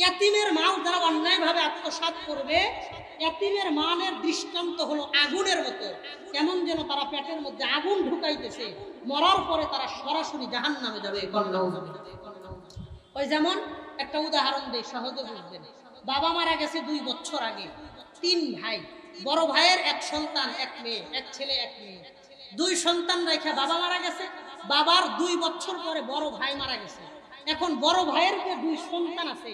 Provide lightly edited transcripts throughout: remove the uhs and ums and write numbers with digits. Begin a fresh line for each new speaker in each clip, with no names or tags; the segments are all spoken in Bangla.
ইয়াতিমের মাল যারা অন্যায়ভাবে আত্মসাৎ করবে, ইয়াতিমের মানের দৃষ্টান্ত হলো আগুনের মতো, কেমন যেন তারা পেটের মধ্যে আগুন ঢুকাইতেছে, মরার পরে তারা সরাসরি জাহান্নামে যাবে। ওই যেমন একটা উদাহরণ দেই, সহজে বুঝবেন। বাবা মারা গেছে 2 বছর আগে, 3 ভাই, বড় ভাইয়ের 1 সন্তান, 1 মেয়ে, 1 ছেলে 1 মেয়ে, 2 সন্তান রেখে বাবা মারা গেছে। বাবার 2 বছর পরে বড় ভাই মারা গেছে। এখন বড় ভাইয়ের যে 2 সন্তান আছে,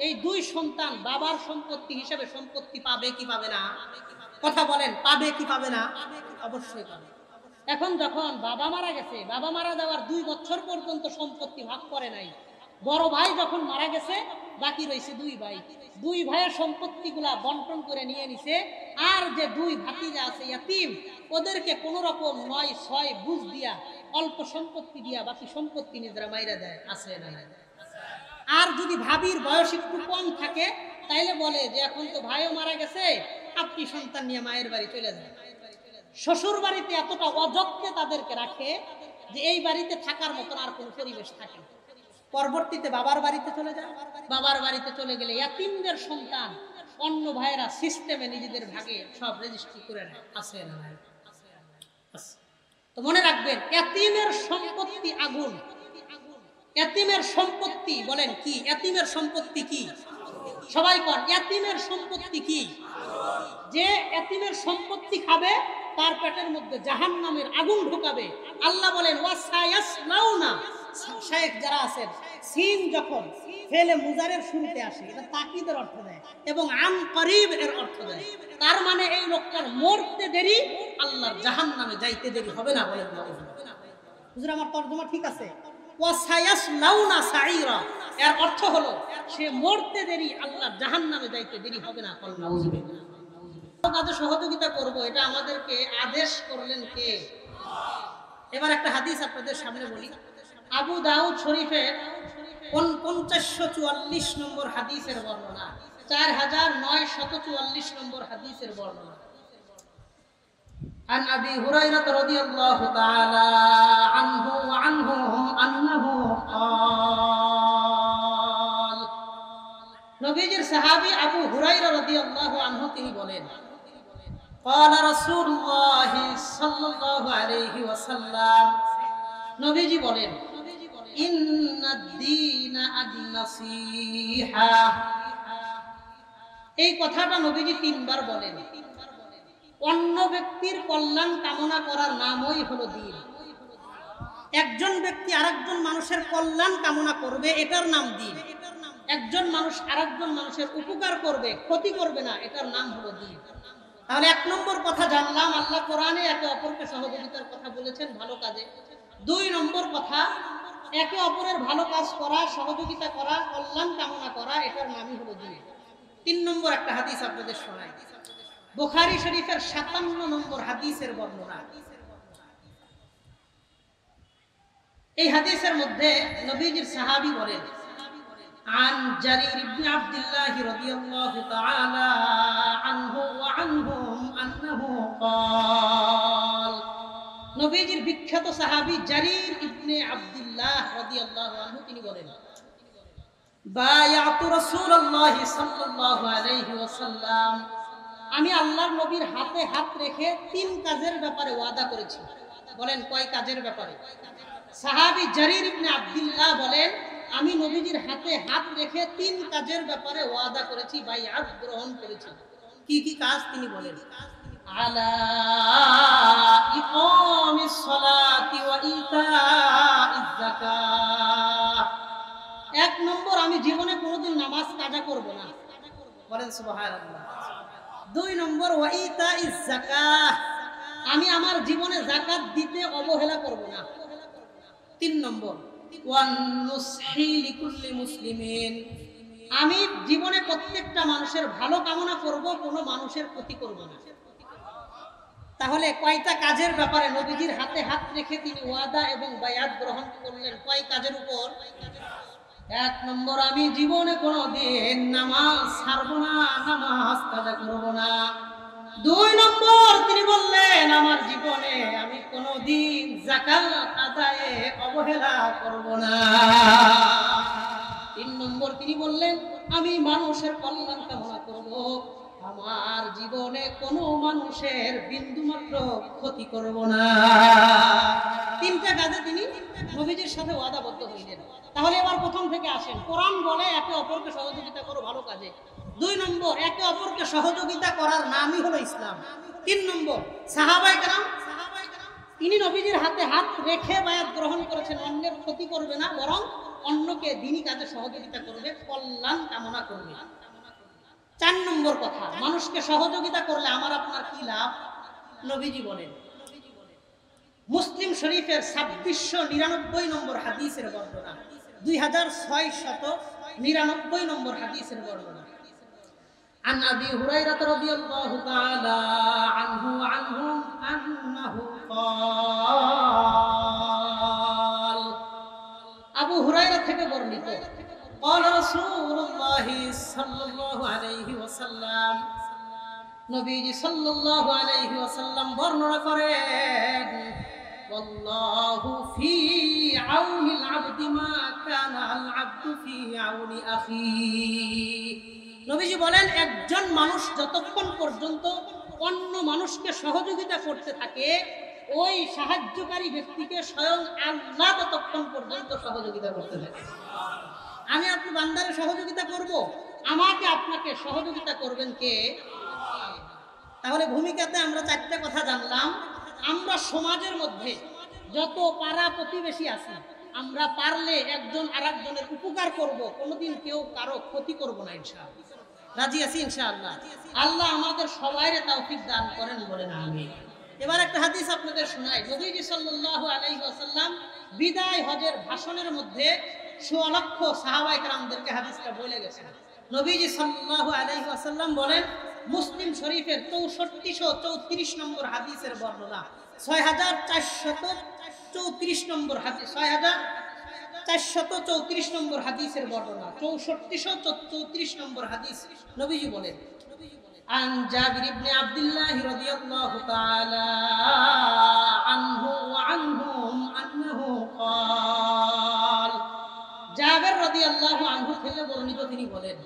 এই 2 সন্তান বাবার সম্পত্তি হিসেবে সম্পত্তি পাবে কি পাবে না? কথা বলেন, পাবে কি পাবে না? অবশ্যই পাবে। এখন যখন বাবা মারা গেছে, বাবা মারা যাওয়ার 2 বছর পর্যন্ত সম্পত্তি ভাগ করে নাই, বড় ভাই যখন মারা গেছে বাকি রয়েছে 2 ভাই। 2 ভাইয়ের সম্পত্তিগুলা বন্টন করে নিয়ে নিছে। আর যে 2 ভাতিজা আছে ইয়াতিম, ওদেরকে কোনো রকম 9-6 বুঝ দিয়া, অল্প সম্পত্তি দিয়া বাকি সম্পত্তি নিজেরা মাইরা দেয়। আছে না? আর যদি ভাবির বয়স একটু কম থাকে, তাইলে বলে যে এখন তো ভাইও মারা গেছে, আপনি সন্তান নিয়ে মায়ের বাড়ি চলে যান। শ্বশুর বাড়িতে এতটা অযত্নে তাদেরকে রাখে যে এই বাড়িতে থাকার মতন আর কোনো পরিবেশ থাকে না। পরবর্তীতে বাবার বাড়িতে চলে যায়। বাবার বাড়িতে চলে গেলে ইয়াতিমদের সন্তান অন্য ভাইয়েরা সিস্টেমে নিজেদের ভাগে সব রেজিস্ট্রি করে নেয়। আছে না? তো মনে রাখবেন, ইয়াতিমের সম্পত্তি আগুন। ইয়াতিমের সম্পত্তি বলেন কি? ইয়াতিমের সম্পত্তি কি? সবাই কর, ইয়াতিমের সম্পত্তি কি? যে ইয়াতিমের সম্পত্তি খাবে তার পেটের মধ্যে জাহান্নামের আগুন ঢুকাবে। আল্লাহ বলেন ওয়াসায়াসলাউনা। শায়েখ যারা আছেন, সিন যখন ফেলে মুজারের শুরুতে আসে, এটা তাকিদের অর্থ দেয় এবং আন করিব এর অর্থ দেয়। তার মানে এই লোকটার মরতে দেরি, আল্লাহর জাহান্নামে যাইতে দেরি হবে না। বলেন হুজুর, আমার তর্জমা ঠিক আছে? ওয়াসায়াসলাউনা সাইরা এর অর্থ হলো সে মরতে দেরি, আল্লাহর জাহান্নামে যাইতে দেরি হবে না। কাজে সহযোগিতা করব, এটা আমাদেরকে আদেশ করলেন কে? এবার একটা হাদিস আপনাদের সামনে বলি। আবু দাউদ শরীফের ৫৪৪ নম্বর হাদিসের বর্ণনা, ৪৯৪৪ নম্বর হাদিসের বর্ণনা। عن أبي هريرة رضي الله تعالى عنه وعنهم أنه قال নবীজির সাহাবী আবু হুরায়রা রাদিয়াল্লাহু আনহু তিনি বলেন, قال رسول الله صلى الله عليه وسلم, নবীজি বলেন, ইন্নাদ দীনা আন-নাসীহা। এই কথাটা নবীজি 3 বার বলেন। অন্য ব্যক্তির কল্যাণ কামনা করার নামই হলো দ্বীন। একজন ব্যক্তি আরেকজন মানুষের কল্যাণ কামনা করবে, এটার নাম দ্বীন। একজন মানুষ আরেকজন মানুষের উপকার করবে, ক্ষতি করবে না, এটার নাম হলো দ্বীন। তাহলে 1 নম্বর কথা জানলাম, আল্লাহ কোরআনে একে অপরকে সহযোগিতার কথা বলেছেন ভালো কাজে। 2 নম্বর কথা, একে অপরের ভালো কাজ করা, সহযোগিতা করা, কল্যাণ কামনা করা, এটার নামই হলো দ্বীন। 3 নম্বর একটা হাদিস আপনাদের শোনাই, বুখারী শরীফের 57 নম্বর হাদিসের বর্ণনা। এই হাদিসের মধ্যে নবীজির সাহাবী বলেন, عن جرير بن عبد الله رضي الله تعالى عنه وعنهم أنه قال, নবীজির বিখ্যাত সাহাবী জারির ইবনে আব্দুল্লাহ রাদিয়াল্লাহু আনহু তিনি বলেন, বায়াতু রাসূলুল্লাহি সাল্লাল্লাহু আলাইহি ওয়াসাল্লাম, আমি আল্লাহর নবীর হাতে হাত রেখে 3 কাজের ব্যাপারে ওয়াদা করেছি। বলেন কয় কাজের ব্যাপারে? সাহাবী জারির ইবনে আব্দুল্লাহ বলেন, আমি নবীজির হাতে হাত রেখে 3 কাজের ব্যাপারে ওয়াদা করেছি, বাইআত গ্রহণ করেছি। কি কি কাজ তিনি বলেন? আলা ইকামিস সালাতি ওয়া ইতাইজ যাকাত। 1 নম্বর, আমি জীবনে কোনোদিন নামাজ কাজা করব না। বলেন সুবহানাল্লাহ। 2 নম্বর, ওয়া ইতাইজ যাকাত, আমি আমার জীবনে যাকাত দিতে অবহেলা করব না। 3 নম্বর, ওয়ান নুসহি লিকুল্লি মুসলিমিন, আমি জীবনে প্রত্যেকটা মানুষের ভালো কামনা করব, কোনো মানুষের ক্ষতি করব না। তাহলে কয়টা কাজের ব্যাপারে নবীজির হাতে হাত রেখে তিনি ওয়াদা এবং বায়াত গ্রহণ করলেন? কয় কাজের উপর? 1 নম্বর, আমি জীবনে কোনোদিন নামাজ ছাড়ব না, নামাজ কাজা করব না। 2 নম্বর, তিনি বললেন, আমার জীবনে আমি কোনোদিন যাকাত আদায়ে অবহেলা করব না। 3 নম্বর, তিনি বললেন, আমি মানুষের কল্যাণ কামনা করব, আমার জীবনে কোনো মানুষের বিন্দুমাত্র ক্ষতি করব না। তিনটা কাজে তিনি নবীজির সাথে ওয়াদাবদ্ধ হইলেন। তাহলে এবার প্রথম থেকে আসেন, কোরআন বলে একে অপরকে সহযোগিতা করো ভালো কাজে। 2 নম্বর, একে অপরকে সহযোগিতা করার নামই হলো ইসলাম। 3 নম্বর, সাহাবায়ে কেরাম তিনি নবীজির হাতে হাত রেখে বায়াত গ্রহণ করেছেন, অন্যের ক্ষতি করবে না, বরং অন্যকে দ্বীনি কাজে সহযোগিতা করবে, কল্যাণ কামনা করবে। 4 নম্বর কথা, মানুষকে সহযোগিতা করলে আমার আপনার কি লাভ? নবীজি বলেন, মুসলিম শরীফের 2699 নম্বর হাদিসের বর্ণনা, 2699 নম্বর হাদিসের বর্ণনা। عن أبي هريرة رضي الله تعالى عنه أنه قال أبو هريرة থেকে বর্ণিত, قال رسول الله صلى الله عليه وسلم, নবীজি সাল্লাল্লাহু আলাইহি ওয়াসাল্লাম বর্ণনা করেন, ওয়াল্লাহু ফি আউনিল আবদি মা কানা আল আবদু ফি আউনি আখিহি। নবীজি বলেন, একজন মানুষ যতক্ষণ পর্যন্ত অন্য মানুষকে সহযোগিতা করতে থাকে, ওই সাহায্যকারী ব্যক্তিকে স্বয়ং আল্লাহ ততক্ষণ পর্যন্ত সহযোগিতা করতে থাকে। আমি আপনি বান্দারে সহযোগিতা করব, আমাকে আপনাকে সহযোগিতা করবেন কে? তাহলে ভূমিকাতে আমরা 4টা কথা জানলাম। আমরা সমাজের মধ্যে যত পাড়া প্রতিবেশী আছি, আমরা পারলে একজন আরেকজনের উপকার করব, কোনোদিন কেউ কারো ক্ষতি করব না ইনশাআল্লাহ। রাজি আছি ইনশাআল্লাহ? আল্লাহ আমাদের সবাইরে তৌফিক দান করেন, বলেন আমিন। এবার একটা হাদিস আপনাদের শোনাই। নবীজি সাল্লাল্লাহু আলাইহি ওয়াসাল্লাম বিদায় হজের ভাষণের মধ্যে 16 লক্ষ সাহাবায়ে কেরামদেরকে হাদিসটা বলে গেছেন। নবীজি সাল্লাল্লাহু আলাইহি ওয়াসাল্লাম বলেন, মুসলিম শরীফের 6434 নম্বর হাদিসের বর্ণনা, 6434 নম্বর হাদিস, 6434 নম্বর হাদিসের বর্ণনা, 6434 নম্বর হাদিস। নবীজি বলেন, عن جابر بن عبد الله رضي الله تعالى عنه وعنهم أنه قال, জাবের রাদিয়াল্লাহু আনহু থেকে বর্ণিত, তিনি বলেন,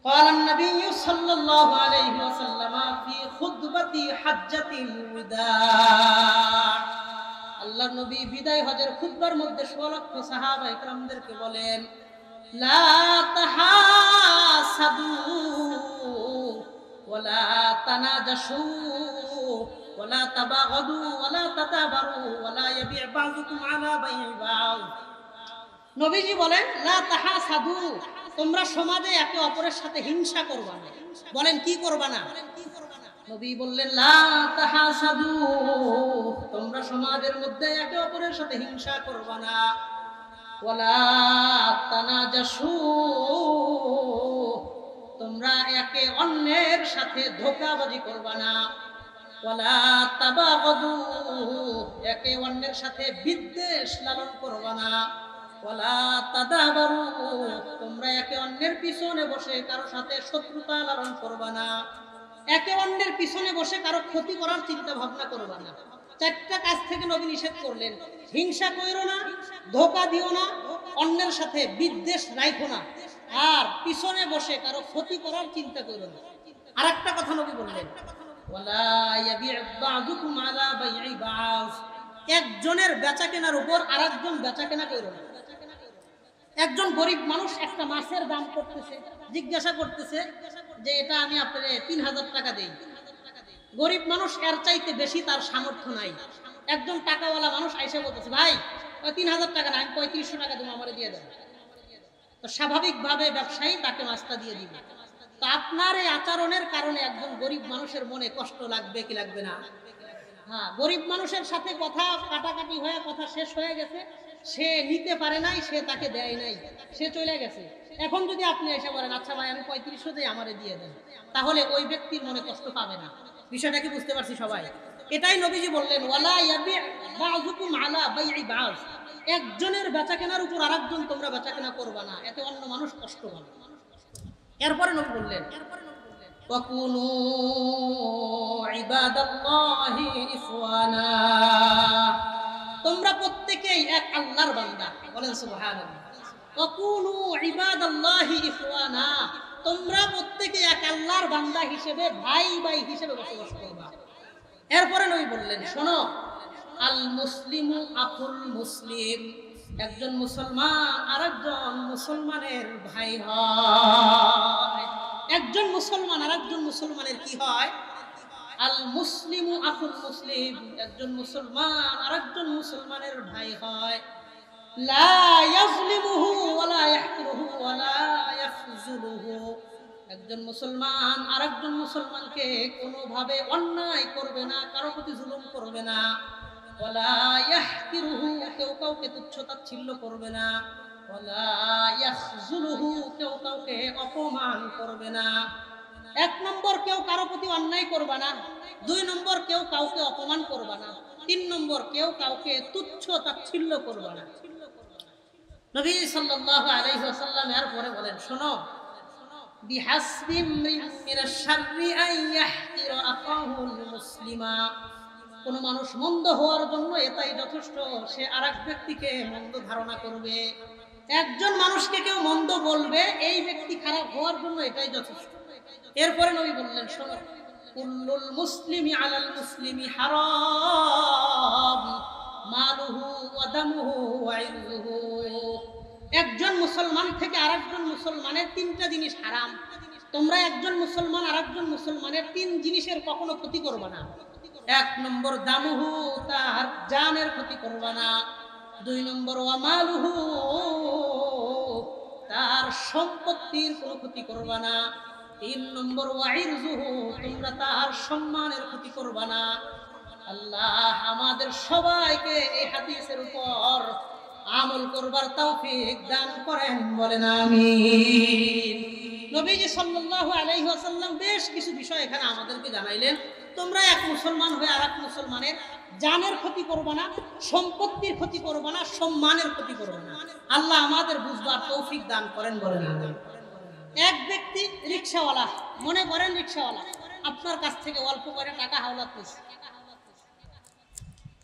قال النبي صلى الله عليه وسلم في خطبة حجة الوداع, আল্লাহর নবী বিদায় হজের খুতবার মধ্যে 16 লক্ষ সাহাবায়ে কেরামদেরকে বলেন, লা তাহাসাদু ওয়ালা তানাজাশু ওয়ালা তাবাগাদু ওয়ালা তাতাবারু ওয়ালা ইয়াবি' বা'যুকুম আলা বাই'i বা'য। নবীজি বলেন, লা তাহাসাদু, তোমরা সমাজে একে অপরের সাথে হিংসা করবা না। বলেন কি করবা না? নবী বললেন, লা তাহাসাদু, তোমরা সমাজের মধ্যে একে অপরের সাথে হিংসা করবা না। ওয়ালা তানাজাশু, তোমরা একে অন্যের সাথে ধোঁকাবাজি করবা না। ওয়ালা তাবাগাদু, একে অন্যের সাথে বিদ্বেষ লালন করবা না। ওয়ালা তাদাবারু, তোমরা একে অন্যের পিছনে বসে কারো সাথে শত্রুতা লালন করবা না। একে অন্যের পিছনে বসে কারো ক্ষতি করার চিন্তা ভাবনা করবা না। 4টা কাজ থেকে নবী নিষেধ করলেন। হিংসা কইরো না, ধোঁকা দিও না, অন্যের সাথে বিদ্বেষ রাখো না, আর পিছনে বসে কারো ক্ষতি করার চিন্তা করো না। আরেকটা কথা নবী বললেন, ওয়ালা ইয়াবি' বা'যুকুম আলা বাই'i বা'য, একজনের বেচা কেনার উপর আরেকজন বেচা কেনা কইরো না। একজন গরিব মানুষ একটা মাছের দাম করতেছে, জিজ্ঞাসা করতেছে যে এটা আমি আপনারে 3000 টাকা দেই। গরিব মানুষ এর চাইতে বেশি তার সামর্থ্য নাই। একজন টাকাওয়ালা মানুষ আইসা বলতেছে, ভাই 3000 টাকা না, আমি 3500 টাকা তুমি আমারে দিয়ে দেন। তো স্বাভাবিকভাবে ব্যবসায়ী তাকে মাছটা দিয়ে দিবে। তো আপনার এই আচরণের কারণে একজন গরিব মানুষের মনে কষ্ট লাগবে কি লাগবে না? হ্যাঁ, গরিব মানুষের সাথে কথা কাটাকাটি হয়ে কথা শেষ হয়ে গেছে, সে নিতে পারে নাই, সে তাকে দেয় নাই, সে চলে গেছে। এখন যদি আপনি এসে বলেন, আচ্ছা ভাই আমি 3500 দিয়ে আমারে দিয়ে দেন, তাহলে ওই ব্যক্তির মনে কষ্ট পাবে না। বিষয়টা কি বুঝতে পারছি সবাই? এটাই নবীজি বললেন, ওয়ালা ইয়াবি' বা'যুকুম আলা বাই'i বা'য, একজনের বেচাকেনার উপর আরেকজন তোমরা বেচাকেনা করবা না, এতে অন্য মানুষ কষ্ট পাবে। এরপরে নবী বললেন, ওয়াকুনু ইবাদাল্লাহি ইখওয়ানা, তোমরা প্রত্যেকেই এক আল্লাহর বান্দা। বলেন সুবহানাল্লাহ। ওয়াকুনু ইবাদাল্লাহি ইখওয়ানা, তোমরা প্রত্যেকে এক আল্লাহর বান্দা হিসেবে ভাই ভাই হিসেবে বসবাস করবা। এরপরে নবী বললেন, শোনো, আল মুসলিমু আখুল মুসলিম, একজন মুসলমান আরেকজন মুসলমানের ভাই হয়। একজন মুসলমান আরেকজন মুসলমানের কি হয়? আল মুসলিমু আখুল মুসলিম, একজন মুসলমান আরেকজন মুসলমানের ভাই হয়। লা ইয়াজলিমুহু ওয়ালা ইয়াহকিরুহু ওয়ালা ইয়াখযুলুহু, একজন মুসলমান আরেকজন মুসলমানকে কোনোভাবে অন্যায় করবে না, কারো প্রতি জুলুম করবে না। ওয়ালা ইয়াহকিরুহু, কেউ কাউকে তুচ্ছ তাচ্ছিল্য করবে না। ওয়ালা ইয়াখযুলুহু, কেউ কাউকে অপমান করবে না। এক নম্বর, কেউ কারো প্রতি অন্যায় করবে না। দুই নম্বর, কেউ কাউকে অপমান করবে না। তিন নম্বর, কেউ কাউকে তুচ্ছ তাচ্ছিল্য করবে না। নবী সাল্লাল্লাহু আলাইহি ওয়াসাল্লাম এরপরে বলেন, শোনো, বিহাসবি মিনাশ শাররি আন ইয়াহকিরা আখাহুল মুসলিমা, কোন মানুষ মন্দ হওয়ার জন্য এটাই যথেষ্ট, সে আরেক ব্যক্তিকে মন্দ ধারণা করবে। একজন মানুষকে কেউ মন্দ বলবে, এই ব্যক্তি খারাপ হওয়ার জন্য এটাই যথেষ্ট। এরপরে নবী বললেন, শোনো, কুল্লুল মুসলিমি আলাল মুসলিমি হারাম মালুহু ওয়া দামুহু ওয়া ইরদুহু, একজন মুসলমান থেকে আরেকজন মুসলমানের তিনটা জিনিস হারাম। তোমরা একজন মুসলমান আরেকজন মুসলমানের তিন জিনিসের কখনো ক্ষতি করবে না। এক নম্বর, দামুহু, তার জানের ক্ষতি করবে না। দুই নম্বর, ওয়া মালুহু, তার সম্পত্তির কোনো ক্ষতি করবে না। তিন নম্বর, ওয়া ইরজুহু, তোমরা তার সম্মানের ক্ষতি করবে না। আল্লাহ আমাদের সবাইকে এই হাদিসের উপর আমল করবার তৌফিক দান করেন, বলেন আমিন। নবীজি সাল্লাল্লাহু আলাইহি ওয়াসাল্লাম বেশ কিছু বিষয় এখানে আমাদেরকে জানাইলেন। তোমরা এক মুসলমান হয়ে আরেক মুসলমানের জানের ক্ষতি করবে না, সম্পত্তির ক্ষতি করবে না, সম্মানের ক্ষতি করবে না। আল্লাহ আমাদের বুঝবার তৌফিক দান করেন, বলেন আমিন। এক ব্যক্তি রিকশাওয়ালা, মনে করেন রিকশাওয়ালা আপনার কাছ থেকে অল্প করে টাকা হাওলাত নিচ্ছে।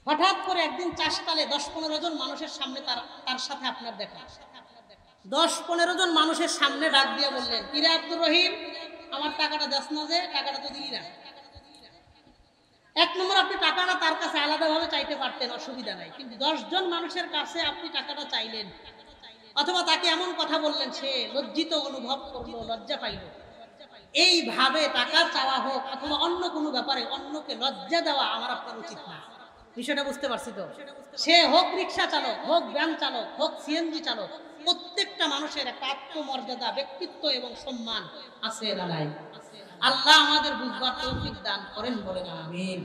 হঠাৎ করে একদিন চাষকালে 10-15 জন মানুষের সামনে তার সাথে আপনার দেখা। 10-15 জন মানুষের সামনে ডাক দিয়ে বললেন, কিরে আব্দুর রহিম, আমার টাকাটা দেস না, যে টাকাটা তো দিলি না। এক নম্বর, আপনি টাকাটা তার কাছে আলাদাভাবে চাইতে পারতেন, অসুবিধা নাই, কিন্তু 10 জন মানুষের কাছে আপনি টাকাটা চাইলেন, অথবা তাকে এমন কথা বললেন, সে লজ্জিত অনুভব করলো, লজ্জা পাইল। এইভাবে টাকা চাওয়া হোক অথবা অন্য কোনো ব্যাপারে অন্যকে লজ্জা দেওয়া আমার আপনার উচিত না। বিষয়টা বুঝতে পারছি তো? সে হোক রিক্সা চালক, হোক ভ্যান চালক, হোক সিএনজি চালক, প্রত্যেকটা মানুষের একটা আত্মমর্যাদা, ব্যক্তিত্ব এবং সম্মান আছে না নাই? আল্লাহ আমাদের বুঝবার তৌফিক দান করেন, বলেন আমিন।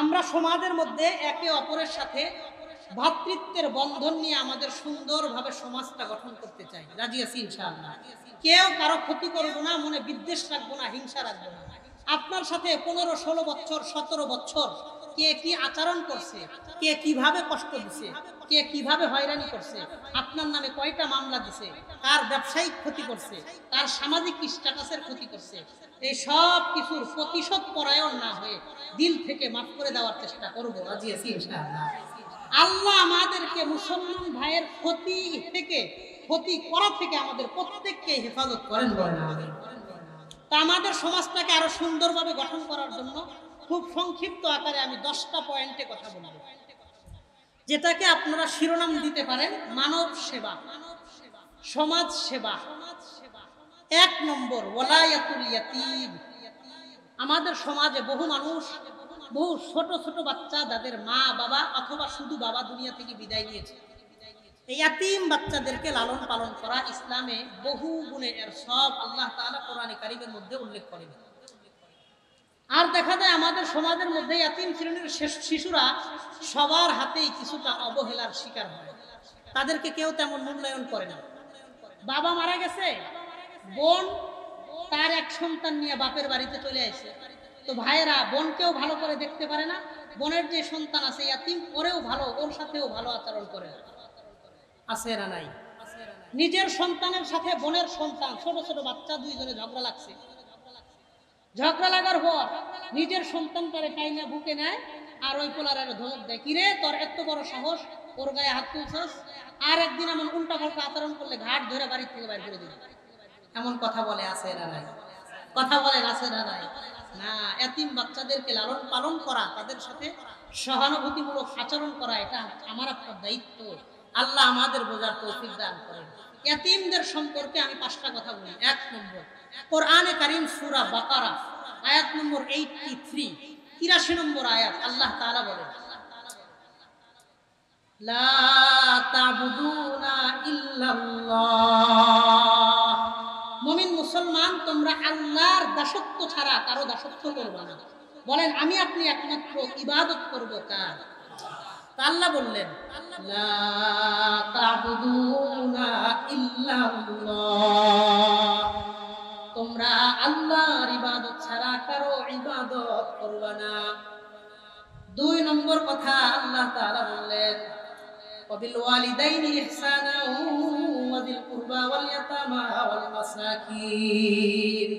আমরা সমাজের মধ্যে একে অপরের সাথে ভ্রাতৃত্বের বন্ধন নিয়ে আমাদের সুন্দরভাবে সমাজটা গঠন করতে চাই। রাজি আছি ইনশাআল্লাহ। কেউ কারো ক্ষতি করবো না, মনে বিদ্বেষ রাখবো না, হিংসা রাখবো না। আপনার সাথে 15-16 বছর 17 বছর কে কি আচরণ করছে, কে কিভাবে কষ্ট দিছে, কে কিভাবে হয়রানি করছে, আপনার নামে কয়টা মামলা দিছে, কার ব্যবসায়িক ক্ষতি করছে, কার সামাজিক স্ট্যাটাসের ক্ষতি করছে, এই সব কিছুর প্রতিশোধ পরায়ণ না হয়ে দিল থেকে মাফ করে দেওয়ার চেষ্টা করবো। রাজি আছি ইনশাআল্লাহ। আল্লাহ আমাদেরকে মুসলমান ভাইয়ের ক্ষতি থেকে, ক্ষতি করা থেকে আমাদের প্রত্যেককে হেফাজত করেন, বলেন আমিন। তা আমাদের সমাজটাকে আরো সুন্দরভাবে গঠন করার জন্য খুব সংক্ষিপ্ত আকারে আমি 10টা পয়েন্টে কথা বলবো, যেটাকে আপনারা শিরোনাম দিতে পারেন মানব সেবা, সমাজ সেবা। 1 নম্বর, ওয়ালায়াতুল ইয়াতীম। আমাদের সমাজে বহু মানুষ, বহু ছোট ছোট বাচ্চা যাদের মা বাবা অথবা শুধু বাবা দুনিয়া থেকে বিদায় নিয়েছে, এই ইয়াতীম বাচ্চাদেরকে লালন পালন করা ইসলামে বহু গুণে এর সব আল্লাহ তাআলা কোরআনে কারীমের মধ্যে উল্লেখ করেন। আর দেখা যায় আমাদের সমাজের মধ্যে ইয়াতীম শ্রেণীর শিশুরা সবার হাতেই কিছুটা অবহেলার শিকার হয়, তাদেরকে কেউ তেমন মূল্যায়ন করে না। বাবা মারা গেছে, বোন তার এক সন্তান নিয়ে বাপের বাড়িতে চলে আসে, তো ভাইয়েরা বোনকেও ভালো করে দেখতে পারে না, বোনের যে সন্তান আছে ইয়াতীম, ওরেও ভালো, ওর সাথেও ভালো আচরণ করে না। আছে না নাই? নিজের সন্তানের সাথে বোনের সন্তান, ছোট ছোট বাচ্চা দুইজনে ঝগড়া লাগছে, ঝগড়া লাগার পর নিজের সন্তানটারে টাইনা বুকে নেয় আর ওই পোলার ধমক দেয়, কিরে তোর এত বড় সাহস, ওর গায়ে হাত তুলছস, আর একদিন এমন উল্টা পাল্টা আচরণ করলে ঘাট ধরে বাড়ি থেকে বাইর করে দিবি। এমন কথা বলে আছে না নাই? কথা বলেন আছে না নাই? না, এতিম বাচ্চাদেরকে লালন পালন করা, তাদের সাথে সহানুভূতিমূলক আচরণ করা, এটা আমার আপনার দায়িত্ব। আল্লাহ আমাদের বোঝার তৌফিক দান করেন। এতিমদের সম্পর্কে আমি 5টা কথা বলি। 1 নম্বর, কোরআনে কারীম সূরা বাকারা আয়াত নম্বর 83, 83 নম্বর আয়াত, আল্লাহ তাআলা বলেন, লা তা'বুদুনা ইল্লাল্লাহ, মুমিন মুসলমান তোমরা আল্লাহর দাসত্ব ছাড়া কারো দাসত্ব করবে না। বলেন আমি আপনি একমাত্র ইবাদত করব কার? আল্লাহ বললেন লা তা'বুদুনা ইল্লাল্লাহ, তোমরা আল্লাহর ইবাদত ছাড়া কারো ইবাদত করবে না। 2 নম্বর কথা আল্লাহ তাআলা বললেন ওয়াবিল ওয়ালিদাইনি ইহসানা ওয়া যিল কুরবা ওয়াল ইয়াতামা ওয়াল মাসাকিন,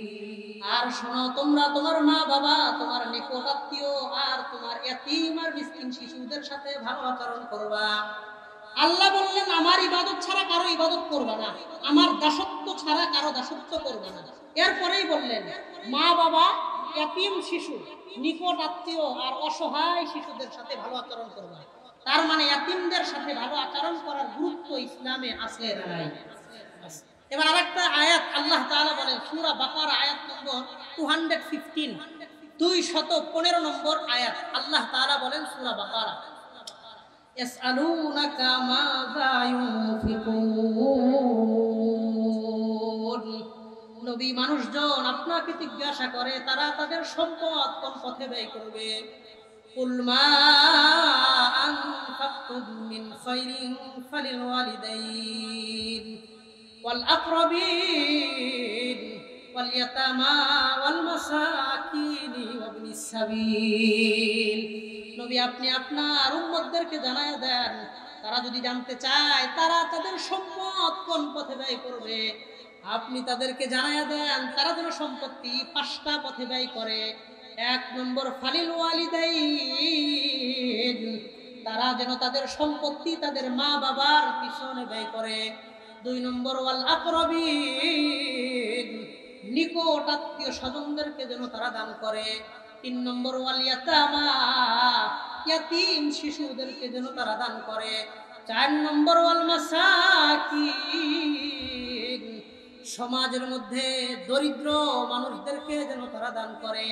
আর শোনো তোমরা তোমার মা বাবা, তোমার নিকট আত্মীয় আর তোমার এতিম আর মিসকিন শিশুদের সাথে ভালো আচরণ করবা। আল্লাহ বললেন আমার ইবাদত ছাড়া কারো ইবাদত করবে না, আমার দাসত্ব ছাড়া কারো দাসত্ব করবে না। এরপরেই বললেন মা বাবা, এতিম শিশু, নিকট আত্মীয় আর অসহায় শিশুদের সাথে ভালো আচরণ করবা। তার মানে এতিমদের সাথে ভালো আচরণ করার গুরুত্ব ইসলামে আছে না নাই? এবার আরেকটা আয়াত আল্লাহ তাআলা বলেন সূরা বাকারা আয়াত নম্বর 215, 215 নম্বর আয়াত, আল্লাহ তাআলা বলেন সূরা বাকারা, ইয়াসআলুনাকা মাযা ইউনফিকুন, নবী মানুষজন আপনাকে জিজ্ঞাসা করে তারা তাদের সম্পদ কোন পথে ব্যয় করবে। কুল মা আনফাকতুম মিন খায়রিন ফালিল ওয়ালিদাইন ওয়াল আকরাবিন ওয়াল ইয়াতামা ওয়াল মাসাকিন ওয়া ইবনিস সাবিল, নবী আপনি আপনার উম্মতদেরকে জানায় দেন, তারা যদি জানতে চায় তারা তাদের সম্পদ কোন পথে ব্যয় করবে, আপনি তাদেরকে জানায় দেন তারা যেন সম্পত্তি 5টা পথে ব্যয় করে। 1 নম্বর ফালিল ওয়ালিদাইন, তারা যেন তাদের সম্পত্তি তাদের মা বাবার পিছনে ব্যয় করে। 2 নম্বর ওয়াল আকরাবিন, নিকট আত্মীয় স্বজনদেরকে যেন তারা দান করে। 3 নম্বর ওয়াল ইয়াতামা, ইয়াতীম শিশুদেরকে যেন তারা দান করে। 4 নম্বর ওয়াল মাসাকিন, সমাজের মধ্যে দরিদ্র মানুষদেরকে যেন তারা দান করে।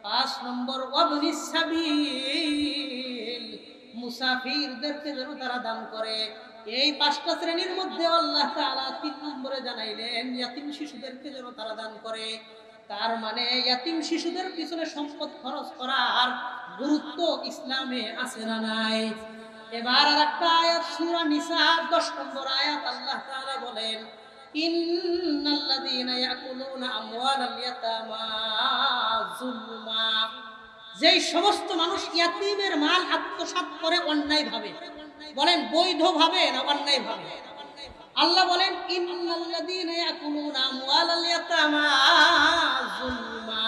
5 নম্বর ওয়াবনিস সাবিল, মুসাফিরদেরকে যেন তারা দান করে। এই 5টা শ্রেণীর মধ্যে আল্লাহ তাআলা 3 নম্বরে জানাইলেন ইয়াতীম শিশুদেরকে যেন তারা দান করে। তার মানে ইয়াতীম শিশুদের পিছনে সম্পদ খরচ করার গুরুত্ব ইসলামে আছে না নাই? এবার আরেকটা আয়াত সূরা নিসা 10 নম্বর আয়াত, আল্লাহ তাআলা বলেন ইন্নাল্লাযীনা ইয়াকুলুনা আমওয়ালাল ইয়াতামা যুলমা, যেই সমস্ত মানুষ ইয়াতীমের মাল আত্মসাৎ করে অন্যায়ভাবে, বলেন বৈধভাবে না অন্যায়ভাবে? আল্লাহ বলেন ইন্নাল্লাযীনা ইয়াকুলুনা আমওয়ালাল ইয়াতামা যুলমা,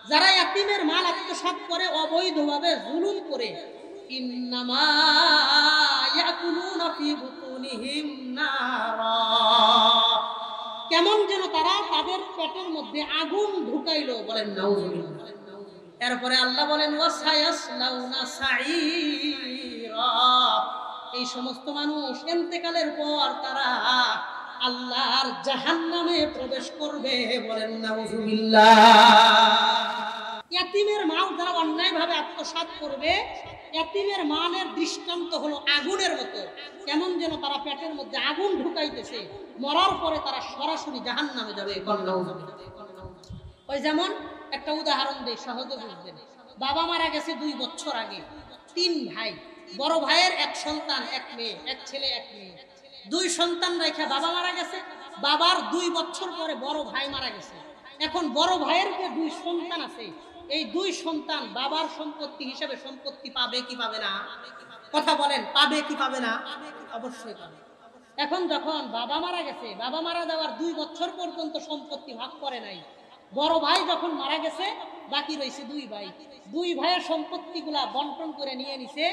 যারা ইয়াতীমের মাল আত্মসাৎ করে অবৈধভাবে জুলুম করে, ইন্নামা ইয়াকুলুনা ফি বুতুনিহিম নারা, কেমন যেন তারা তাদের পেটের মধ্যে আগুন ঢুকাইলো, বলেন নাউযুবিল্লাহ। এরপরে আল্লাহ বলেন ওয়াসায়াসলাউনা সাঈরা, এই সমস্ত মানুষ ইন্তেকালের পর তারা আল্লাহর জাহান্নামে প্রবেশ করবে, বলেন নাউযুবিল্লাহ। ইয়াতীমের মাল যারা অন্যায়ভাবে আত্মসাৎ করবে, ইয়াতীমের মালের দৃষ্টান্ত হলো আগুনের মতো, কেমন যেন তারা পেটের মধ্যে আগুন ঢুকাইতেছে, মরার পরে তারা সরাসরি জাহান্নামে যাবে। ওই যেমন একটা উদাহরণ দেই সহজে বুঝবেন। বাবা মারা গেছে 2 বছর আগে, 3 ভাই, বড় ভাইয়ের 1 সন্তান 1 মেয়ে, 1 ছেলে 1 মেয়ে, 2 সন্তান রেখে বাবা মারা গেছে। বাবার 2 বছর পরে বড় ভাই মারা গেছে। এখন বড় ভাইয়ের যে 2 সন্তান আছে, এই 2 সন্তান বাবার সম্পত্তি হিসেবে সম্পত্তি পাবে কি পাবে না? কথা বলেন, পাবে কি পাবে না? অবশ্যই পাবে। এখন যখন বাবা মারা গেছে, বাবা মারা যাওয়ার 2 বছর পর্যন্ত সম্পত্তি ভাগ করে নাই, বড় ভাই যখন মারা গেছে বাকি রয়েছে দুই ভাই, দুই ভাইয়ের সম্পত্তিগুলা বন্টন করে নিয়ে নিছে।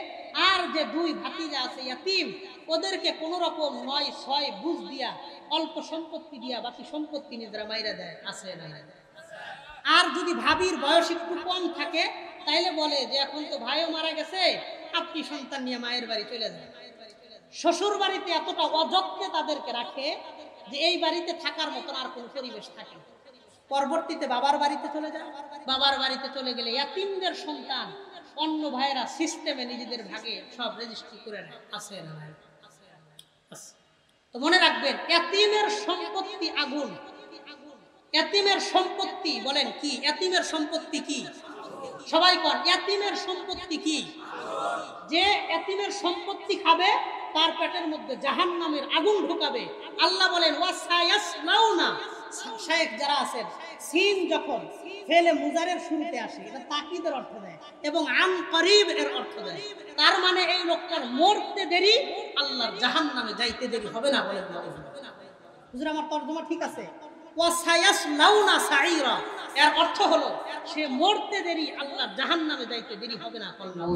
আর যে দুই ভাতিজা আছে ইয়াতিম, ওদেরকে কোন রকম ৯-৬ বুঝ দিয়া অল্প সম্পত্তি দিয়া বাকি সম্পত্তি নিজেরা মাইরা দেয়। আছে না? আর যদি ভাবির বয়স একটু কম থাকে তাইলে বলে যে এখন তো ভাইও মারা গেছে, আপনি সন্তান নিয়ে মায়ের বাড়ি চলে যান। শ্বশুর বাড়িতে এতটা অযত্নে তাদেরকে রাখে যে এই বাড়িতে থাকার মতন আর কোনো পরিবেশ থাকে না। পরবর্তীতে বাবার বাড়িতে চলে যায়। বাবার বাড়িতে চলে গেলে ইয়াতিমদের সন্তান অন্য ভাইয়েরা সিস্টেমে নিজেদের ভাগে সব রেজিস্ট্রি করে নেয়। আছে না? তো মনে রাখবেন, ইয়াতিমের সম্পত্তি আগুন। ইয়াতিমের সম্পত্তি বলেন কি? ইয়াতিমের সম্পত্তি কি? সবাই কোন ইয়াতিমের সম্পত্তি কি? যে ইয়াতিমের সম্পত্তি খাবে তার পেটের মধ্যে জাহান্নামের আগুন ঢুকাবে। আল্লাহ বলেন ওয়াসায়াসলাউনা। শেখ যারা আছেন, সিন যখন ফেলে মুজারের শুরুতে আসে এটা তাকিদের অর্থ দেয় এবং আন করিব এর অর্থ দেয়। তার মানে এই লোকটার মরতে দেরি, আল্লাহর জাহান্নামে যাইতে দেরি হবে না। বলেন হুজুর আমার তরজমা ঠিক আছে? ওয়াসায়াসলাউনা সাইরা এর অর্থ হলো সে মরতে দেরি, আল্লাহর জাহান্নামে যাইতে দেরি হবে না। আল্লাহু